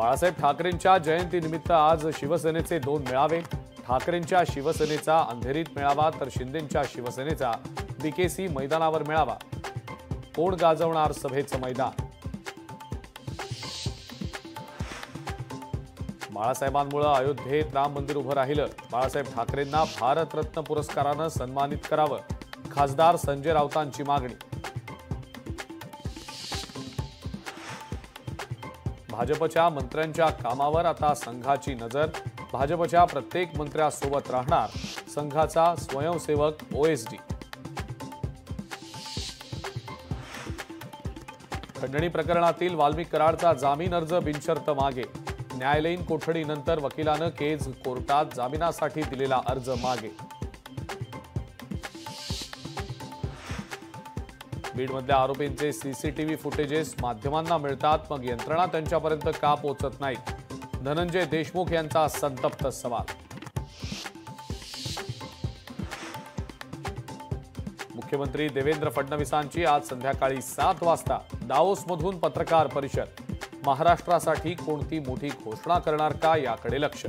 बाळासाहेब ठाकरेंच्या जयंतीनिमित्त आज शिवसेनेचे 2 मेळावे। ठाकरेंच्या शिवसेनेचा अंधेरीत मेळावा तर शिंदेंच्या शिवसेनेचा बीकेसी मैदानावर मेळावा। कोण गाजवणार सभेचं मैदान? बाळासाहेबांमुळे अयोध्येत राम मंदिर उभं राहिलं। बाळासाहेब ठाकरेंना भारतरत्न पुरस्कारानं सन्मानित करावं, खासदार संजय राऊतांची मागणी। भाजपच्या मंत्र्यांच्या कामावर आता संघाची नजर। भाजपच्या प्रत्येक मंत्र्यासोबत राहणार संघाचा स्वयंसेवक ओएसडी। खंडणी प्रकरणातील वाल्मिक कराडचा जामीन अर्ज बिनशर्त मागे। न्यायालयीन कोठडीनंतर वकिलानं केज कोर्टात जामिनासाठी दिलेला अर्ज मागे। बीडमधल्या आरोपींचे सीसीटीव्ही फुटेजेस माध्यमांना मिळतात, मग यंत्रणा त्यांच्यापर्यंत का पोहोचत नाहीत? धनंजय देशमुख यांचा संतप्त सवाल। मुख्यमंत्री देवेंद्र फडणवीसांची आज संध्याकाळी 7 वाजता दावोसमधून पत्रकार परिषद। महाराष्ट्रासाठी कोणती मोठी घोषणा करणार का याकडे लक्ष।